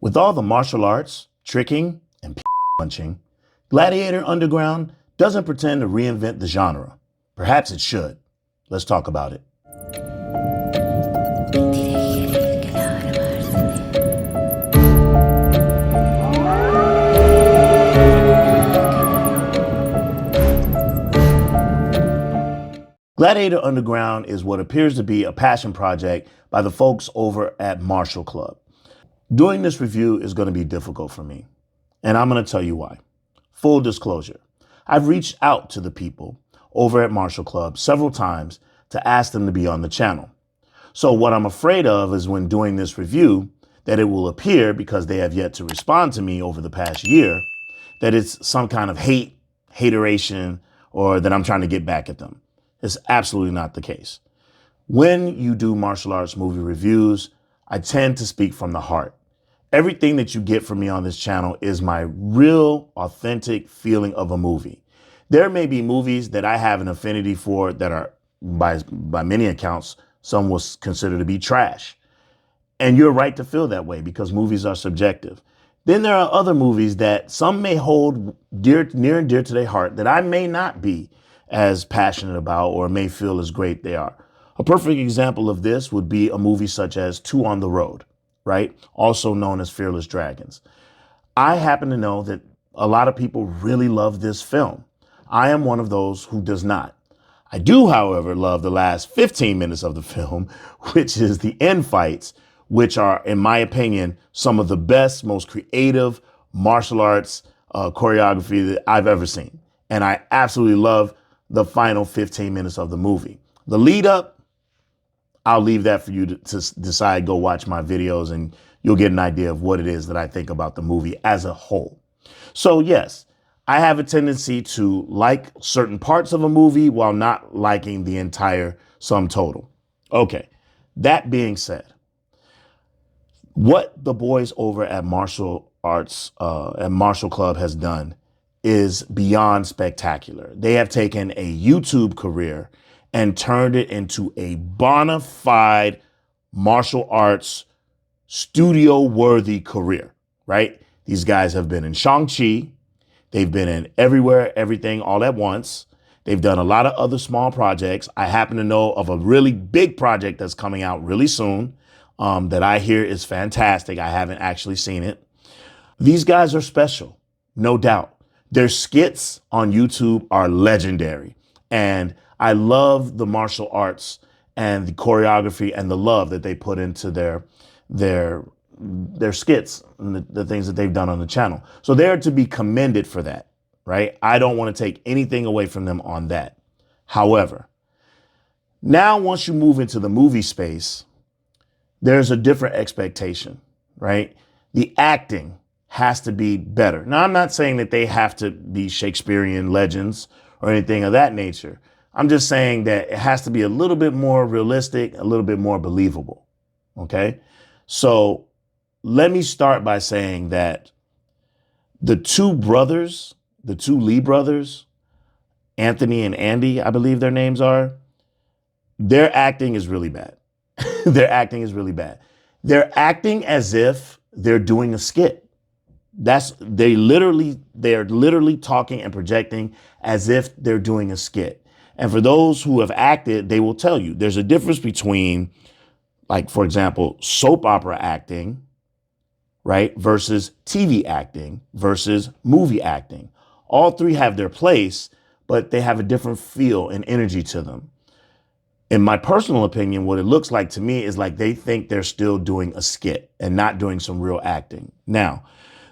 With all the martial arts, tricking, and punching, Gladiator Underground doesn't pretend to reinvent the genre. Perhaps it should. Let's talk about it. Gladiator Underground is what appears to be a passion project by the folks over at Martial Club. Doing this review is going to be difficult for me, and I'm going to tell you why. Full disclosure, I've reached out to the people over at Martial Club several times to ask them to be on the channel. So what I'm afraid of is when doing this review, that it will appear, because they have yet to respond to me over the past year, that it's some kind of hateration, or that I'm trying to get back at them. It's absolutely not the case. When you do martial arts movie reviews, I tend to speak from the heart. Everything that you get from me on this channel is my real, authentic feeling of a movie. There may be movies that I have an affinity for that are, by many accounts, some will consider to be trash. And you're right to feel that way because movies are subjective. Then there are other movies that some may hold near and dear to their heart that I may not be as passionate about or may feel as great they are. A perfect example of this would be a movie such as Two on the Road, right? Also known as Fearless Dragons. I happen to know that a lot of people really love this film. I am one of those who does not. I do, however, love the last 15 minutes of the film, which is the end fights, which are, in my opinion, some of the best, most creative martial arts choreography that I've ever seen. And I absolutely love the final 15 minutes of the movie. The lead up, I'll leave that for you to decide. Go watch my videos and you'll get an idea of what it is that I think about the movie as a whole. So yes, I have a tendency to like certain parts of a movie while not liking the entire sum total. Okay, that being said, what the boys over at Martial Club has done is beyond spectacular. They have taken a YouTube career and turned it into a bona fide martial arts studio-worthy career, right? These guys have been in Shang-Chi. They've been in Everywhere, Everything, All at Once. They've done a lot of other small projects. I happen to know of a really big project that's coming out really soon that I hear is fantastic. I haven't actually seen it. These guys are special, no doubt. Their skits on YouTube are legendary. And I love the martial arts and the choreography and the love that they put into their skits and the things that they've done on the channel. So they're to be commended for that, right? I don't want to take anything away from them on that. However, now once you move into the movie space, there's a different expectation, right? The acting has to be better. Now, I'm not saying that they have to be Shakespearean legends or anything of that nature. I'm just saying that it has to be a little bit more realistic, a little bit more believable. Okay. So let me start by saying that the two Lee brothers, Anthony and Andy, I believe their names are, their acting is really bad. Their acting is really bad. They're acting as if they're doing a skit. They're literally talking and projecting as if they're doing a skit. And for those who have acted, they will tell you there's a difference between, like, for example, soap opera acting, right, versus TV acting versus movie acting. All three have their place, but they have a different feel and energy to them. In my personal opinion, what it looks like to me is like they think they're still doing a skit and not doing some real acting. Now,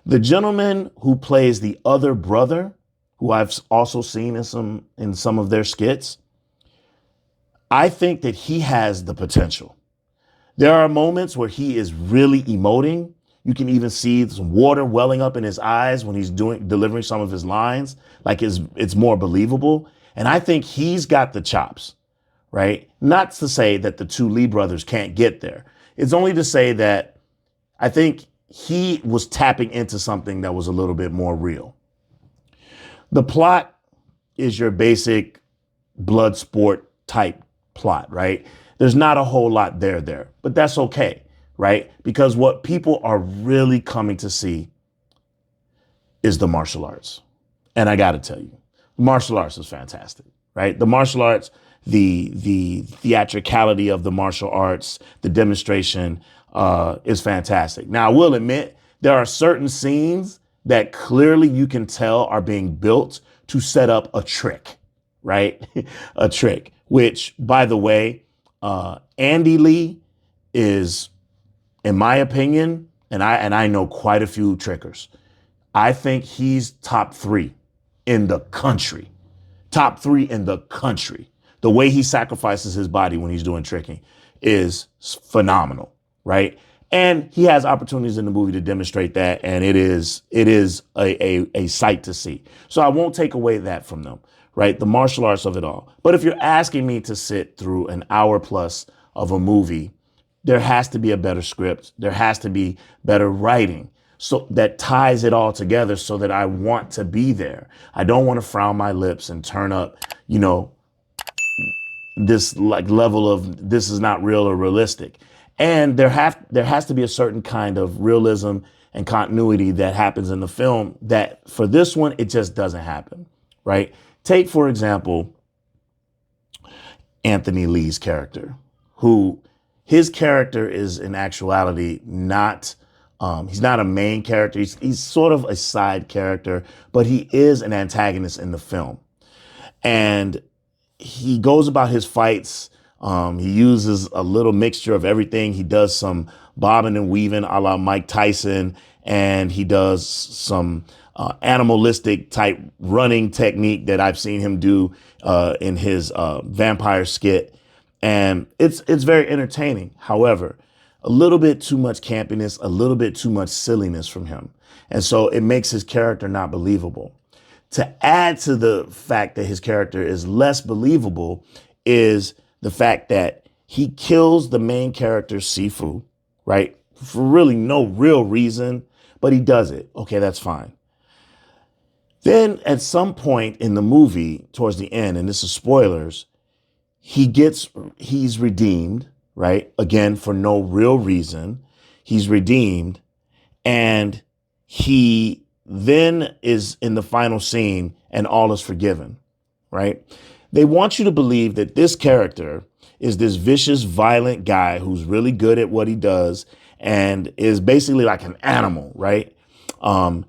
the gentleman who plays the other brother, who I've also seen in some of their skits, I think that he has the potential. There are moments where he is really emoting. You can even see some water welling up in his eyes when he's delivering some of his lines, like it's more believable. And I think he's got the chops, right? Not to say that the two Lee brothers can't get there. It's only to say that I think he was tapping into something that was a little bit more real. The plot is your basic blood sport type plot, right? There's not a whole lot there, but that's okay right? Because what people are really coming to see is the martial arts. And I got to tell you, martial arts is fantastic, right? The martial arts, the theatricality of the martial arts, the demonstration is fantastic. Now, I will admit there are certain scenes that clearly you can tell are being built to set up a trick, right? A trick, which, by the way, Andy Lee is, in my opinion, and I know quite a few trickers. I think he's top 3 in the country. Top 3 in the country. The way he sacrifices his body when he's doing tricking is phenomenal, right? And he has opportunities in the movie to demonstrate that, and it is a sight to see. So I won't take away that from them, right? The martial arts of it all. But if you're asking me to sit through an hour plus of a movie, there has to be a better script. There has to be better writing, so that ties it all together so that I want to be there. I don't want to frown my lips and turn up, this like level of this is not real or realistic. And there has to be a certain kind of realism and continuity that happens in the film that for this one, it just doesn't happen, right? Take, for example, Anthony Lee's character, who his character is in actuality not he's not a main character. He's sort of a side character, but he is an antagonist in the film. And he goes about his fights. He uses a little mixture of everything. He does some bobbing and weaving a la Mike Tyson, and he does some animalistic type running technique that I've seen him do in his vampire skit. And it's very entertaining. However, a little bit too much campiness, a little bit too much silliness from him. And so it makes his character not believable. To add to the fact that his character is less believable is the fact that he kills the main character, Sifu, right? For really no real reason, but he does it. Okay, that's fine. Then at some point in the movie, towards the end, and this is spoilers, he's redeemed, right? Again, for no real reason. He's redeemed. And he then is in the final scene and all is forgiven, right? They want you to believe that this character is this vicious, violent guy who's really good at what he does and is basically like an animal, right?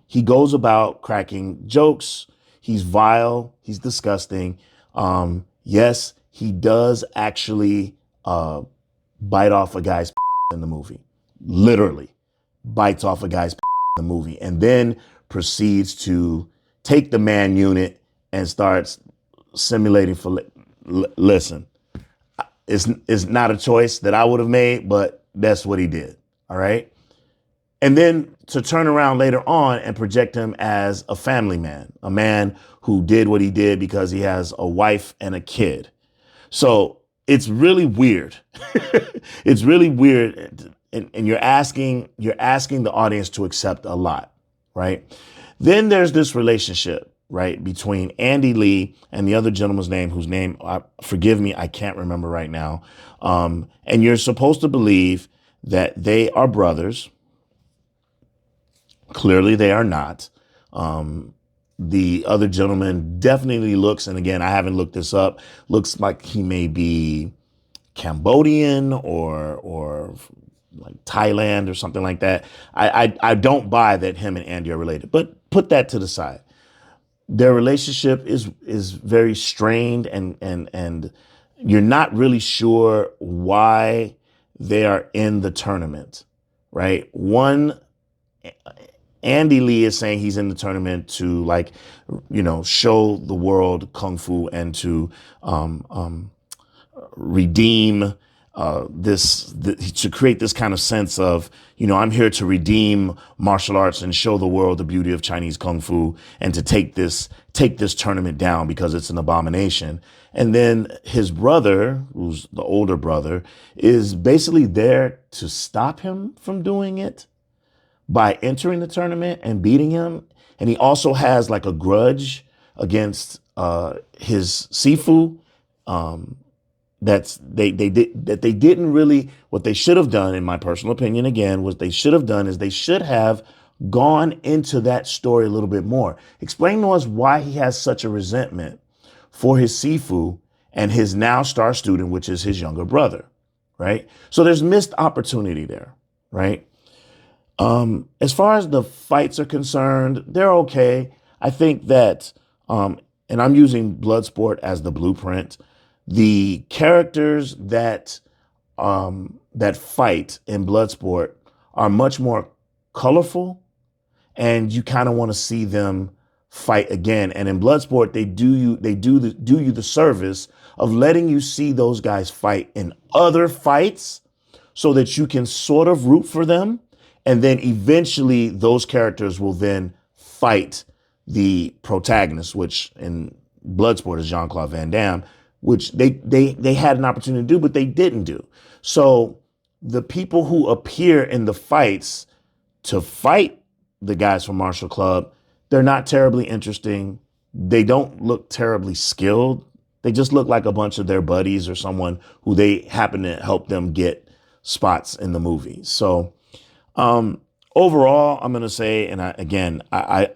He goes about cracking jokes. He's vile. He's disgusting. Yes, he does actually bite off a guy's in the movie, literally bites off a guy's in the movie, and then proceeds to take the man unit and starts simulating for. Listen, it's not a choice that I would have made, but that's what he did. All right. And then to turn around later on and project him as a family man, a man who did what he did because he has a wife and a kid. So it's really weird. It's really weird. And you're asking the audience to accept a lot, right? Then there's this relationship, right, between Andy Lee and the other gentleman's name, whose name, forgive me, I can't remember right now. And you're supposed to believe that they are brothers. Clearly they are not. The other gentleman definitely looks, and again, I haven't looked this up, looks like he may be Cambodian or like Thailand or something like that. I don't buy that him and Andy are related, but put that to the side. Their relationship is very strained, and you're not really sure why they are in the tournament, right? One, Andy Lee is saying he's in the tournament to show the world Kung Fu and to redeem to create this kind of sense of, I'm here to redeem martial arts and show the world the beauty of Chinese Kung Fu and to take this tournament down because it's an abomination. And then his brother, who's the older brother, is basically there to stop him from doing it by entering the tournament and beating him. And he also has like a grudge against his Sifu. they didn't really, what they should have done, in my personal opinion, again, was they should have done is they should have gone into that story a little bit more. Explain to us why he has such a resentment for his Sifu and his now star student, which is his younger brother, right? So there's missed opportunity there, right? As far as the fights are concerned, they're okay. I think that, and I'm using Bloodsport as the blueprint. The characters that fight in Bloodsport are much more colorful, and you kind of want to see them fight again. And in Bloodsport, they do you the service of letting you see those guys fight in other fights so that you can sort of root for them. And then eventually those characters will then fight the protagonist, which in Bloodsport is Jean-Claude Van Damme, which they had an opportunity to do, but they didn't do. So the people who appear in the fights to fight the guys from Martial Club, they're not terribly interesting. They don't look terribly skilled. They just look like a bunch of their buddies or someone who they happen to help them get spots in the movie. So overall, I'm going to say, and I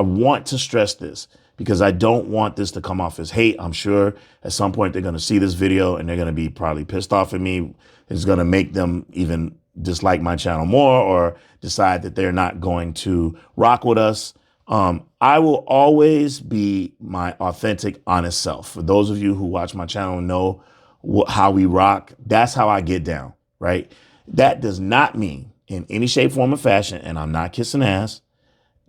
want to stress this because I don't want this to come off as hate. I'm sure at some point they're going to see this video and they're going to be probably pissed off at me. It's going to make them even dislike my channel more or decide that they're not going to rock with us. I will always be my authentic, honest self. For those of you who watch my channel and know how we rock, that's how I get down, right? That does not mean in any shape, form, or fashion, and I'm not kissing ass,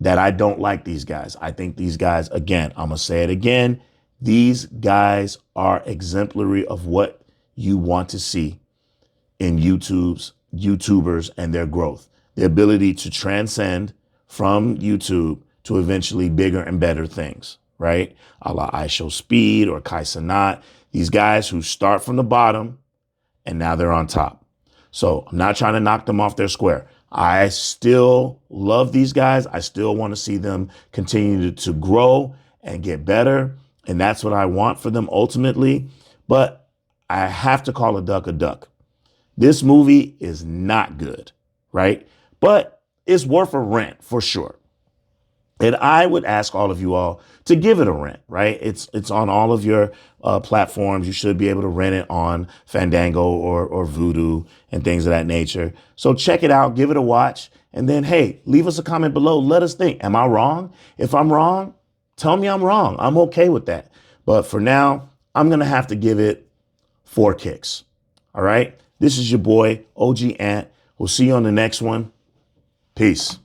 that I don't like these guys. I think these guys, again, I'm going to say it again, these guys are exemplary of what you want to see in YouTubers and their growth. The ability to transcend from YouTube to eventually bigger and better things, right? A la IShowSpeed or Kai Cenat. These guys who start from the bottom and now they're on top. So I'm not trying to knock them off their square. I still love these guys. I still want to see them continue to grow and get better. And that's what I want for them ultimately. But I have to call a duck a duck. This movie is not good, right? But it's worth a rent for sure. And I would ask all of you all to give it a rent, right? It's on all of your platforms. You should be able to rent it on Fandango or Vudu and things of that nature. So check it out, give it a watch, and then, hey, leave us a comment below. Let us think. Am I wrong? If I'm wrong, tell me I'm wrong. I'm okay with that. But for now, I'm going to have to give it 4 kicks. All right? This is your boy, OG Ant. We'll see you on the next one. Peace.